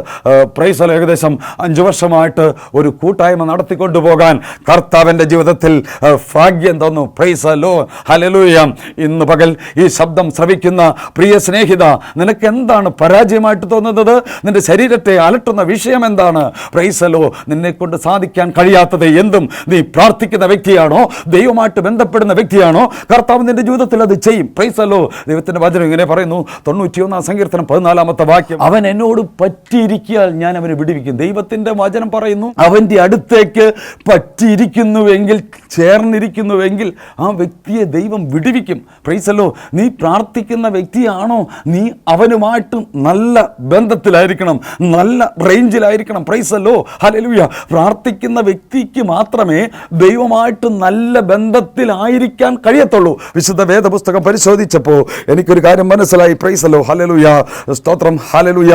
പ്രൈസലോ, ഏകദേശം 5 വർഷമായിട്ട് ഒരു കൂട്ടായ്മ നടത്തിക്കൊണ്ടുപോകാൻ കർത്താവിൻ്റെ ജീവിതത്തിൽ ഭാഗ്യം തന്നു. പ്രൈസലോ, ഹല്ലേലൂയ. ഇന്ന് പകൽ ഈ ശബ്ദം ശ്രവിക്കുന്ന പ്രിയ സ്നേഹിത, നിനക്ക് എന്താണ് പരാജയമായിട്ട് തോന്നുന്നത്? നിന്റെ ശരീരത്തെ അലട്ടുന്ന വിഷയം എന്താണ്? പ്രൈസലോ, നിന്നെ കൊണ്ട് സാധിക്കാൻ കഴിയാത്തത് എന്തും നീ പ്രാർത്ഥിക്കുന്ന വ്യക്തിയാണോ? ദൈവമായിട്ട് ബന്ധപ്പെടുന്ന വ്യക്തിയാണോ? കർത്താവ് നിന്റെ ജീവിതത്തിൽ അത് ചെയ്യും. പ്രൈസലോ, ദൈവത്തിൻ്റെ വചനം ഇങ്ങനെ പറയുന്നു, 91 സങ്കീർത്തനം 14 വാക്യം, അവൻ എന്നോട് പറ്റിയിരിക്കിയാൽ ഞാൻ അവനെ വിടുവിക്കും. ദൈവത്തിൻ്റെ വചനം പറയുന്നു, അവൻ്റെ അടുത്തേക്ക് പറ്റിയിരിക്കുന്നുവെങ്കിൽ, ചേർന്നിരിക്കുന്നുവെങ്കിൽ ആ വ്യക്തിയെ ദൈവം വിടുവിക്കും. പ്രൈസലോ, നീ പ്രാർത്ഥിക്കുന്ന വ്യക്തിയാണോ? നീ അവനുമായിട്ട് നല്ല ബന്ധത്തിലായിരിക്കണം, നല്ല റേഞ്ചിലായിരിക്കണം. പ്രൈസലോ, ഹല്ലേലൂയ. പ്രാർത്ഥിക്കുന്ന വ്യക്തിക്ക് മാത്രമേ ദൈവമായിട്ട് നല്ല ബന്ധത്തിലായിരിക്കാൻ കഴിയത്തുള്ളൂ. വിശുദ്ധ വേദപുസ്തകം പരിശോധിച്ചപ്പോൾ എനിക്കൊരു കാര്യം മനസ്സിലായി. പ്രൈസലോ, ഹല്ലേലൂയ, സ്തോത്രം, ഹല്ലേലൂയ.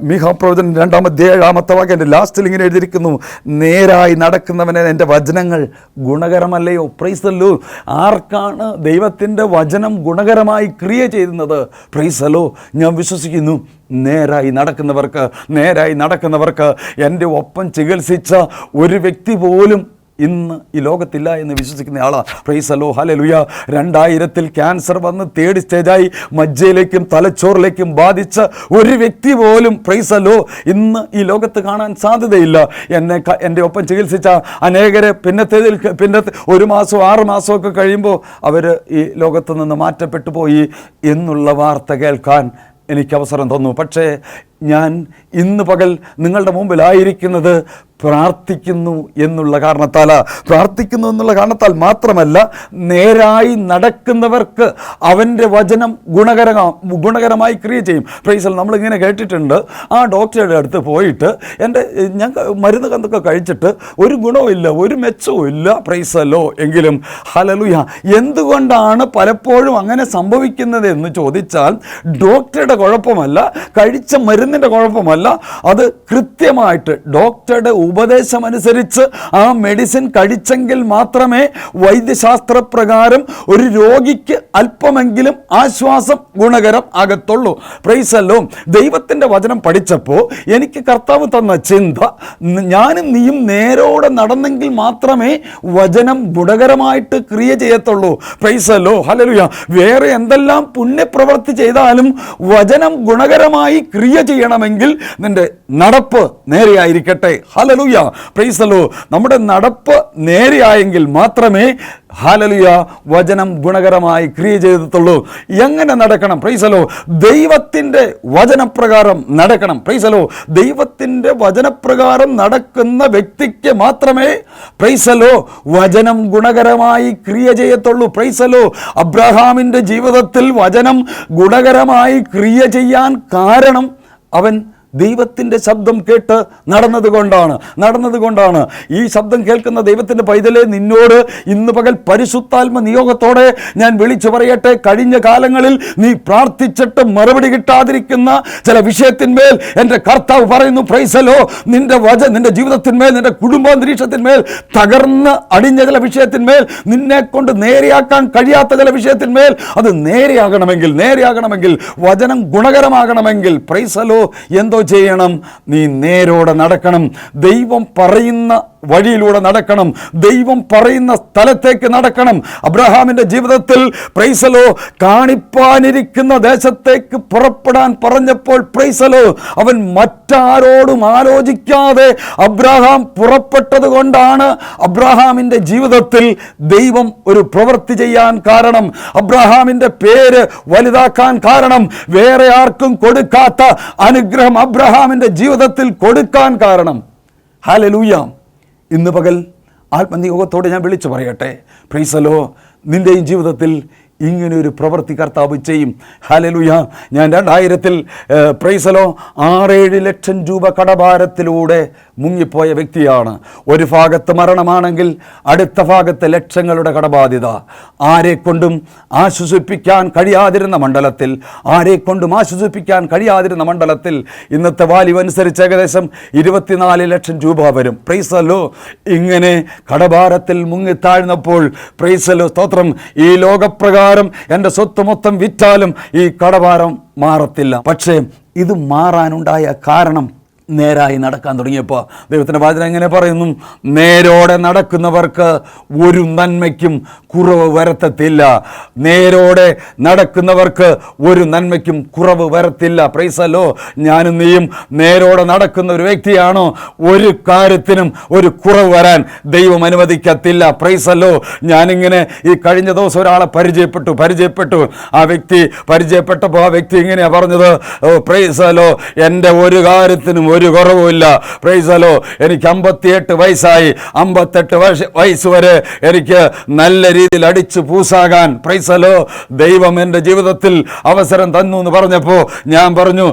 മീഖാ പ്രവചനം 2-ാം അധ്യായം 7-ാമത്തെ വാക്യം ലാസ്റ്റിൽ ഇങ്ങനെ എഴുതിയിരിക്കുന്നു, നേരായി നടക്കുന്നവനെ എൻ്റെ വചനങ്ങൾ ഗുണകരമല്ലയോ? Price the Lord. ആർക്കാണ് ദൈവത്തിൻ്റെ വചനം ഗുണകരമായി ക്രിയ ചെയ്യുന്നത്? Price the Lord. ഞാൻ വിശ്വസിക്കുന്നു നേരായി നടക്കുന്നവർക്ക് എൻ്റെ ഒപ്പം ചികിത്സിച്ച ഒരു വ്യക്തി പോലും ഇന്ന് ഈ ലോകത്തില്ല എന്ന് വിശ്വസിക്കുന്ന ആളാണ്. Price the Lord. Hallelujah. 2000 cancer വന്ന് 3rd സ്റ്റേജായി മജ്ജയിലേക്കും തലച്ചോറിലേക്കും ബാധിച്ച ഒരു വ്യക്തി പോലും പ്രൈസ് ദി ലോർഡ് ഇന്ന് ഈ ലോകത്ത് കാണാൻ സാധ്യതയില്ല. എൻ്റെ ഒപ്പം ചികിത്സിച്ച അനേകരെ പിന്നത്തെ 1 മാസം 6 മാസമൊക്കെ കഴിയുമ്പോൾ അവർ ഈ ലോകത്ത് നിന്ന് മാറ്റപ്പെട്ടു പോയി എന്നുള്ള വാർത്ത കേൾക്കാൻ എനിക്ക് അവസരം തന്നു. പക്ഷേ ഞാൻ ഇന്ന് പകൽ നിങ്ങളുടെ മുമ്പിലായിരിക്കുന്നത് പ്രാർത്ഥിക്കുന്നു എന്നുള്ള കാരണത്താൽ മാത്രമല്ല, നേരായി നടക്കുന്നവർക്ക് അവൻ്റെ വചനം ഗുണകരമായി ക്രിയ ചെയ്യും. പ്രൈസ് നമ്മളിങ്ങനെ കേട്ടിട്ടുണ്ട്, ആ ഡോക്ടറുടെ അടുത്ത് പോയിട്ട് ഞാൻ മരുന്ന് കന്തൊക്കെ കഴിച്ചിട്ട് ഒരു ഗുണവുമില്ല, ഒരു മെച്ചവും ഇല്ല. Price law. എങ്കിലും ഹല്ലേലൂയ, എന്തുകൊണ്ടാണ് പലപ്പോഴും അങ്ങനെ സംഭവിക്കുന്നത് എന്ന് ചോദിച്ചാൽ ഡോക്ടറുടെ കുഴപ്പമല്ല, കഴിച്ച മരുന്നിൻ്റെ കുഴപ്പമല്ല. അത് കൃത്യമായിട്ട് ഡോക്ടറുടെ ഉപദേശമനുസരിച്ച് ആ മെഡിസിൻ കഴിച്ചെങ്കിൽ മാത്രമേ വൈദ്യശാസ്ത്രപ്രകാരം ഒരു രോഗിക്ക് അല്പമെങ്കിലും ആശ്വാസം ഗുണകരം ആകത്തുള്ളൂ. Praise the Lord. ദൈവത്തിൻ്റെ വചനം പഠിച്ചപ്പോൾ എനിക്ക് കർത്താവ് തന്ന ചിന്ത, ഞാനും നീയും നേരോടെ നടന്നെങ്കിൽ മാത്രമേ വചനം ഗുണകരമായിട്ട് ക്രിയ ചെയ്യത്തുള്ളൂ. Price the Lord. ഹല്ലേലൂയ. വേറെ എന്തെല്ലാം പുണ്യപ്രവൃത്തി ചെയ്താലും വചനം ഗുണകരമായി ക്രിയ ചെയ്യണമെങ്കിൽ നിന്റെ നടപ്പ് നേരെയായിരിക്കട്ടെ. ഹല്ലേലൂയ. Price the Lord. നമ്മുടെ നടപ്പ് നേരെയായെങ്കിൽ മാത്രമേ ഹല്ലേലൂയ വചനം ഗുണകരമായി ക്രിയ ചെയ്തിട്ടുള്ളൂ. എങ്ങനെ നടക്കണം? Price the Lord. ദൈവത്തിൻ്റെ വചനപ്രകാരം നടക്കണം. Price the Lord. ദൈവത്തിൻ്റെ വചനപ്രകാരം നടക്കുന്ന വ്യക്തിക്ക് മാത്രമേ പ്രൈസ് ദി ലോർഡ് വചനം ഗുണകരമായി ക്രിയ ചെയ്യത്തുള്ളൂ. Price the Lord. അബ്രഹാമിൻ്റെ ജീവിതത്തിൽ വചനം ഗുണകരമായി ക്രിയ ചെയ്യാൻ കാരണം അവൻ ദൈവത്തിൻ്റെ ശബ്ദം കേട്ട് നടന്നതുകൊണ്ടാണ്. ഈ ശബ്ദം കേൾക്കുന്ന ദൈവത്തിൻ്റെ പൈതലെ, നിന്നോട് ഇന്ന് പകൽ പരിശുദ്ധാത്മ നിയോഗത്തോടെ ഞാൻ വിളിച്ചു പറയട്ടെ, കഴിഞ്ഞ കാലങ്ങളിൽ നീ പ്രാർത്ഥിച്ചിട്ട് മറുപടി കിട്ടാതിരിക്കുന്ന ചില വിഷയത്തിന്മേൽ എൻ്റെ കർത്താവ് പറയുന്നു, പ്രൈസ് ദി ലോർഡ്, നിന്റെ ജീവിതത്തിന്മേൽ, നിന്റെ കുടുംബാന്തരീക്ഷത്തിന്മേൽ തകർന്ന് അടിഞ്ഞ ചില വിഷയത്തിന്മേൽ, നിന്നെ കൊണ്ട് നേരെയാക്കാൻ കഴിയാത്ത ചില വിഷയത്തിന്മേൽ അത് നേരെയാകണമെങ്കിൽ വചനം ഗുണകരമാകണമെങ്കിൽ പ്രൈസ് ദി ലോർഡ് എന്തോ ചെയ്യണം? നീ നേരോടെ നടക്കണം. ദൈവം പറയുന്ന വഴിയിലൂടെ നടക്കണം. ദൈവം പറയുന്ന സ്ഥലത്തേക്ക് നടക്കണം. അബ്രഹാമിൻ്റെ ജീവിതത്തിൽ പ്രൈസ് ദി ലോർഡ് കാണിപ്പാനിരിക്കുന്ന ദേശത്തേക്ക് പുറപ്പെടാൻ പറഞ്ഞപ്പോൾ പ്രൈസ് ദി ലോർഡ് അവൻ മറ്റാരോടും ആലോചിക്കാതെ അബ്രഹാം പുറപ്പെട്ടത് കൊണ്ടാണ് അബ്രഹാമിൻ്റെ ജീവിതത്തിൽ ദൈവം ഒരു പ്രവൃത്തി ചെയ്യാൻ കാരണം, അബ്രഹാമിൻ്റെ പേര് വലുതാക്കാൻ കാരണം, വേറെ ആർക്കും കൊടുക്കാത്ത അനുഗ്രഹം അബ്രഹാമിൻ്റെ ജീവിതത്തിൽ കൊടുക്കാൻ കാരണം. ഹല്ലേലൂയ. ഇന്ന് പകൽ ആത്മനിയോഗത്തോടെ ഞാൻ വിളിച്ചു പറയട്ടെ, പ്രൈസ് ദി ലോർഡ്, നിൻ്റെയും ജീവിതത്തിൽ ഇങ്ങനെയൊരു പ്രവൃത്തി കർത്താവ് ചെയ്യും. ഹല്ലേലൂയ. ഞാൻ 2000 പ്രൈസ് ദി ലോർഡ് 6-7 ലക്ഷം രൂപ കടഭാരത്തിലൂടെ മുങ്ങിപ്പോയ വ്യക്തിയാണ്. ഒരു ഭാഗത്ത് മരണമാണെങ്കിൽ അടുത്ത ഭാഗത്ത് ലക്ഷങ്ങളുടെ കടബാധ്യത. ആരെക്കൊണ്ടും ആശ്വസിപ്പിക്കാൻ കഴിയാതിരുന്ന മണ്ഡലത്തിൽ ഇന്നത്തെ വാല്യൂ അനുസരിച്ച് ഏകദേശം 24 ലക്ഷം രൂപ വരും. Price the Lord. ഇങ്ങനെ കടഭാരത്തിൽ മുങ്ങിത്താഴ്ന്നപ്പോൾ പ്രൈസ് ദി ലോർഡ് സ്തോത്രം, ഈ ലോകപ്രകാരം എൻ്റെ സ്വത്ത് മൊത്തം വിറ്റാലും ഈ കടഭാരം മാറത്തില്ല. പക്ഷേ ഇത് മാറാനുണ്ടായ കാരണം നേരായി നടക്കാൻ തുടങ്ങിയപ്പോൾ ദൈവത്തിൻ്റെ വചനം എങ്ങനെ പറയുന്നു? നേരോടെ നടക്കുന്നവർക്ക് ഒരു നന്മയ്ക്കും കുറവ് വരുത്തത്തില്ല. നേരോടെ നടക്കുന്നവർക്ക് ഒരു നന്മയ്ക്കും കുറവ് വരത്തില്ല. Price the Lord. ഞാനും നീയും നേരോടെ നടക്കുന്ന ഒരു വ്യക്തിയാണോ? ഒരു കാര്യത്തിനും ഒരു കുറവ് വരാൻ ദൈവം അനുവദിക്കത്തില്ല. Price the Lord. ഞാനിങ്ങനെ ഈ കഴിഞ്ഞ ദിവസം ഒരാളെ പരിചയപ്പെട്ടു. ആ വ്യക്തി പരിചയപ്പെട്ടപ്പോൾ ആ വ്യക്തി ഇങ്ങനെയാണ് പറഞ്ഞത്, പ്രൈസ് ദി ലോർഡ്, എൻ്റെ ഒരു കാര്യത്തിനും ഒരു കുറവുമില്ല. Price the Lord. എനിക്ക് 58 വയസ്സായി. 58 വയസ്സ് വരെ എനിക്ക് നല്ല രീതിയിൽ അടിച്ചു പൂസാകാൻ പ്രൈസ് ദി ലോർഡ് ദൈവം എൻ്റെ ജീവിതത്തിൽ അവസരം തന്നു എന്ന് പറഞ്ഞപ്പോൾ ഞാൻ പറഞ്ഞു,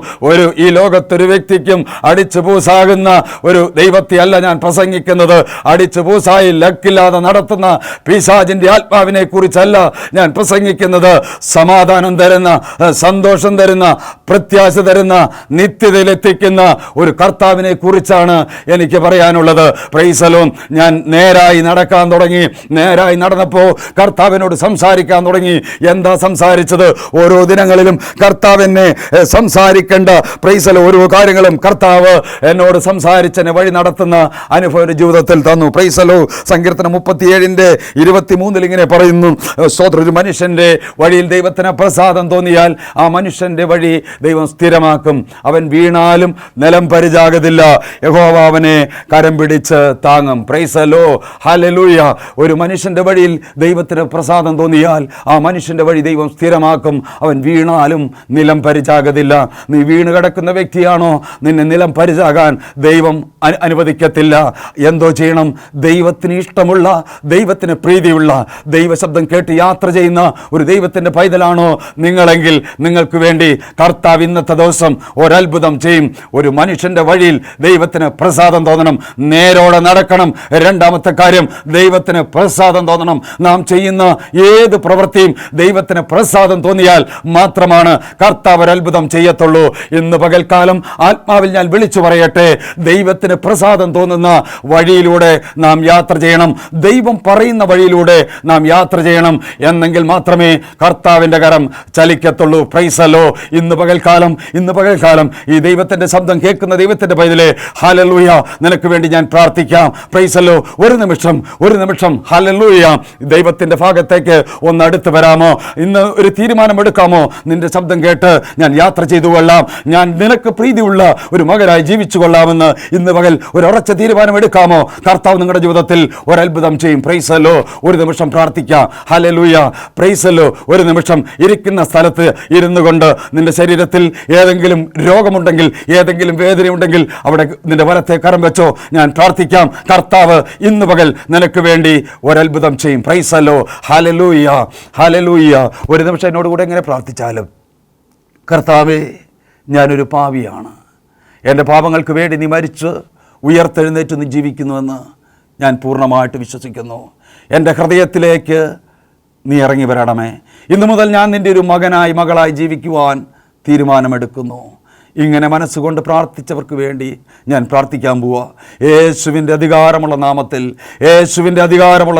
ഈ ലോകത്തൊരു വ്യക്തിക്കും അടിച്ചു പൂസാകുന്ന ഒരു ദൈവത്തെ അല്ല ഞാൻ പ്രസംഗിക്കുന്നത്. അടിച്ചു പൂസായി ലക്കില്ലാതെ നടത്തുന്ന പിശാചിൻ്റെ ആത്മാവിനെ കുറിച്ചല്ല ഞാൻ പ്രസംഗിക്കുന്നത്. സമാധാനം തരുന്ന, സന്തോഷം തരുന്ന, പ്രത്യാശ തരുന്ന, നിത്യതയിലെത്തിക്കുന്ന ഒരു ഒരു കർത്താവിനെ കുറിച്ചാണ് എനിക്ക് പറയാനുള്ളത്. Price the Lord. ഞാൻ നേരായി നടക്കാൻ തുടങ്ങി. നേരായി നടന്നപ്പോൾ കർത്താവിനോട് സംസാരിക്കാൻ തുടങ്ങി. എന്താ സംസാരിച്ചത്? ഓരോ ദിനങ്ങളിലും കർത്താവിനെ സംസാരിക്കേണ്ട പ്രൈസ് ദി ലോർഡ് ഓരോ കാര്യങ്ങളും കർത്താവ് എന്നോട് സംസാരിച്ചെന്നെ വഴി നടത്തുന്ന അനുഭവ ജീവിതത്തിൽ തന്നു. Price the Lord. സങ്കീർത്തനം 37:23 ഇങ്ങനെ പറയുന്നു, സ്തോത്രം, ഒരു മനുഷ്യന്റെ വഴിയിൽ ദൈവത്തിന് പ്രസാദം തോന്നിയാൽ ആ മനുഷ്യന്റെ വഴി ദൈവം സ്ഥിരമാക്കും. അവൻ വീണാലും നിലം പരിചാകതില്ല. യഹോവ അവനെ കരം പിടിച്ച് താങ്ങും. Price the Lord. ഹല്ലേലൂയ. ഒരു മനുഷ്യന്റെ വഴിയിൽ ദൈവത്തിന് പ്രസാദം തോന്നിയാൽ ആ മനുഷ്യന്റെ വഴി ദൈവം സ്ഥിരമാക്കും. അവൻ വീണാലും നിലം പരിചാകതില്ല. നീ വീണ് കിടക്കുന്ന വ്യക്തിയാണോ? നിന്നെ നിലം പരിചാകാൻ ദൈവം അനുവദിക്കത്തില്ല. എന്തോ ചെയ്യണം? ദൈവത്തിന് ഇഷ്ടമുള്ള, ദൈവത്തിന് പ്രീതിയുള്ള, ദൈവശബ്ദം കേട്ട് യാത്ര ചെയ്യുന്ന ഒരു ദൈവത്തിൻ്റെ പൈതലാണോ നിങ്ങളെങ്കിൽ നിങ്ങൾക്ക് വേണ്ടി കർത്താവ് ഇന്നത്തെ ദിവസം ഒരത്ഭുതം ചെയ്യും. ഒരു മനുഷ്യൻ്റെ വഴിയിൽ ദൈവത്തിന് പ്രസാദം തോന്നണം. നേരോടെ നടക്കണം. രണ്ടാമത്തെ കാര്യം, ദൈവത്തിന് പ്രസാദം തോന്നണം. നാം ചെയ്യുന്ന ഏത് പ്രവൃത്തിയും ദൈവത്തിന് പ്രസാദം തോന്നിയാൽ മാത്രമാണ് കർത്താവ് ഒരത്ഭുതം ചെയ്യത്തുള്ളൂ. ഇന്ന് പകൽക്കാലം ആത്മാവിൽ ഞാൻ വിളിച്ചു പറയട്ടെ, ദൈവത്തിന് പ്രസാദം തോന്നുന്ന വഴിയിലൂടെ നാം യാത്ര ചെയ്യണം. ദൈവം പറയുന്ന വഴിയിലൂടെ നാം യാത്ര ചെയ്യണം. എന്നെങ്കിൽ മാത്രമേ കർത്താവിൻ്റെ കരം ചലിക്കത്തുള്ളൂ. Price the Lord. ഇന്ന് പകൽക്കാലം ഈ ദൈവത്തിൻ്റെ ശബ്ദം കേൾക്കുന്ന ദൈവത്തിൻ്റെ പൈതലേ, ഹല്ലേലൂയ, നിനക്ക് വേണ്ടി ഞാൻ പ്രാർത്ഥിക്കാം. Price the Lord. ഒരു നിമിഷം ഹല്ലേലൂയ, ദൈവത്തിൻ്റെ ഭാഗത്തേക്ക് ഒന്ന് അടുത്ത് വരാമോ? ഇന്ന് ഒരു തീരുമാനമെടുക്കാമോ? നിന്റെ ശബ്ദം കേട്ട് ഞാൻ യാത്ര ചെയ്തു കൊള്ളാം, ഞാൻ നിനക്ക് പ്രീതിയുള്ള ഒരു മകനായി ജീവിച്ചു കൊള്ളാമെന്ന് ഇന്ന് പകൽ ഒരു ഉറച്ച തീരുമാനം എടുക്കാമോ? കർത്താവ് നിങ്ങളുടെ ജീവിതത്തിൽ ഒരത്ഭുതം ചെയ്യും. Price the Lord. ഒരു നിമിഷം പ്രാർത്ഥിക്കാം. ഹല്ലേലൂയ. Price the Lord. ഒരു നിമിഷം ഇരിക്കുന്ന സ്ഥലത്ത് ഇരുന്നു കൊണ്ട് നിന്റെ ശരീരത്തിൽ ഏതെങ്കിലും രോഗമുണ്ടെങ്കിൽ, ഏതെങ്കിലും വേദനയുണ്ടെങ്കിൽ അവിടെ നിന്റെ വലത്തെ കരം വെച്ചോ. ഞാൻ പ്രാർത്ഥിക്കാം. കർത്താവ് ഇന്ന് പകൽ നിനക്ക് വേണ്ടി ഒരത്ഭുതം ചെയ്യും. Price the Lord. Hallelujah, hallelujah. ഒരു നിമിഷം എന്നോട് കൂടെ എങ്ങനെ പ്രാർത്ഥിച്ചാലും, കർത്താവേ, ഞാനൊരു പാപിയാണ്. എൻ്റെ പാപങ്ങൾക്ക് വേണ്ടി നീ മരിച്ച് ഉയർത്തെഴുന്നേറ്റ് നീ ജീവിക്കുന്നുവെന്ന് ഞാൻ പൂർണ്ണമായിട്ട് വിശ്വസിക്കുന്നു. എൻ്റെ ഹൃദയത്തിലേക്ക് നീ ഇറങ്ങി വരണമേ. ഇന്നു മുതൽ ഞാൻ നിൻ്റെ ഒരു മകനായി, മകളായി ജീവിക്കുവാൻ തീരുമാനമെടുക്കുന്നു. ഇങ്ങനെ മനസ്സുകൊണ്ട് പ്രാർത്ഥിച്ചവർക്ക് വേണ്ടി ഞാൻ പ്രാർത്ഥിക്കാൻ പോവുക. യേശുവിൻ്റെ അധികാരമുള്ള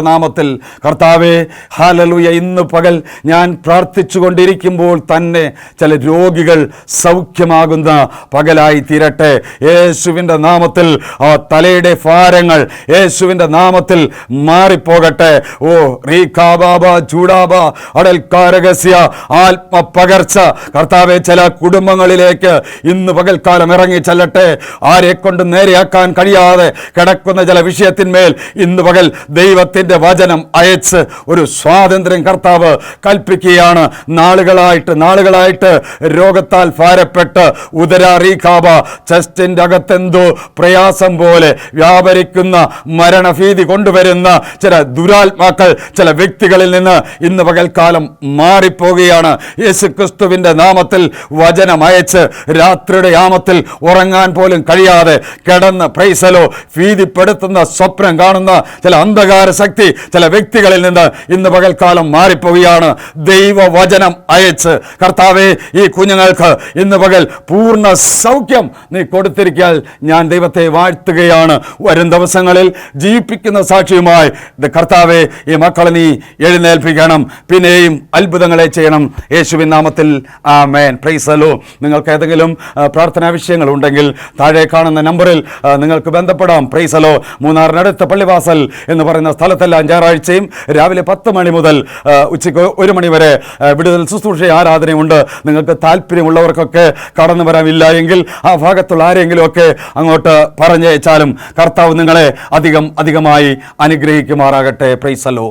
നാമത്തിൽ കർത്താവേ, ഹല്ലേലൂയ, ഇന്ന് പകൽ ഞാൻ പ്രാർത്ഥിച്ചു കൊണ്ടിരിക്കുമ്പോൾ തന്നെ ചില രോഗികൾ സൗഖ്യമാകുന്ന പകലായി തീരട്ടെ. യേശുവിൻ്റെ നാമത്തിൽ ആ തലയുടെ ഭാരങ്ങൾ യേശുവിൻ്റെ നാമത്തിൽ മാറിപ്പോകട്ടെ. ഓ റീകാബാബ ചൂടാബ അടൽക്കാരകസ്യ ആത്മപകർച്ച കർത്താവെ ചില കുടുംബങ്ങളിലേക്ക് ഇന്ന് പകൽക്കാലം ഇറങ്ങി ചെല്ലട്ടെ. ആരെ കൊണ്ട് നേരെയാക്കാൻ കഴിയാതെ കിടക്കുന്ന ചില വിഷയത്തിന്മേൽ ഇന്ന് പകൽ ദൈവത്തിൻ്റെ വചനം അയച്ച് ഒരു സ്വാതന്ത്ര്യം കർത്താവ് കൽപ്പിക്കുകയാണ്. നാളുകളായിട്ട് രോഗത്താൽ ഭാരപ്പെട്ട് ഉദരാറീകാബ ചെസ്റ്റിൻ്റെ അകത്തെന്തോ പ്രയാസം പോലെ വ്യാപരിക്കുന്ന മരണഭീതി കൊണ്ടുവരുന്ന ചില ദുരാത്മാക്കൾ ചില വ്യക്തികളിൽ നിന്ന് ഇന്ന് പകൽക്കാലം മാറിപ്പോവുകയാണ്. യേശുക്രിസ്തുവിൻ്റെ നാമത്തിൽ വചനം അയച്ച് രാത്രിയുടെ യാമത്തിൽ ഉറങ്ങാൻ പോലും കഴിയാതെ കിടന്ന് പ്രൈസ് ദി ലോർഡ് ഭീതിപ്പെടുത്തുന്ന സ്വപ്നം കാണുന്ന ചില അന്ധകാര ശക്തി ചില വ്യക്തികളിൽ നിന്ന് ഇന്ന് പകൽക്കാലം മാറിപ്പോവുകയാണ്. ദൈവവചനം അയച്ച് കർത്താവേ, ഈ കുഞ്ഞുങ്ങൾക്ക് ഇന്ന് പകൽ പൂർണ്ണ സൗഖ്യം നീ കൊടുത്തിരിക്കാൻ ഞാൻ ദൈവത്തെ വാഴ്ത്തുകയാണ്. വരും ദിവസങ്ങളിൽ ജീവിപ്പിക്കുന്ന സാക്ഷിയുമായി കർത്താവേ, ഈ മക്കളെ നീ എഴുന്നേൽപ്പിക്കണം, പിന്നെയും അത്ഭുതങ്ങളെ ചെയ്യണം. യേശുവിൻ നാമത്തിൽ ആമേൻ. Price the Lord. നിങ്ങൾക്ക് ഏതെങ്കിലും പ്രാർത്ഥനാ വിഷയങ്ങളുണ്ടെങ്കിൽ താഴെ കാണുന്ന നമ്പറിൽ നിങ്ങൾക്ക് ബന്ധപ്പെടാം. Praise the Lord. മൂന്നാറിനടുത്ത പള്ളിവാസൽ എന്ന് പറയുന്ന സ്ഥലത്തെല്ലാം ഞായറാഴ്ചയും രാവിലെ 10 മണി മുതൽ ഉച്ചയ്ക്ക് 1 മണി വരെ വിടുതൽ ശുശ്രൂഷ ആരാധനയുണ്ട്. നിങ്ങൾക്ക് താല്പര്യമുള്ളവർക്കൊക്കെ കടന്നു വരാമില്ല എങ്കിൽ ആ ഭാഗത്തുള്ള ആരെങ്കിലുമൊക്കെ അങ്ങോട്ട് പറഞ്ഞയച്ചാലും കർത്താവ് നിങ്ങളെ അധികമായി അനുഗ്രഹിക്കുമാറാകട്ടെ. Price the Lord.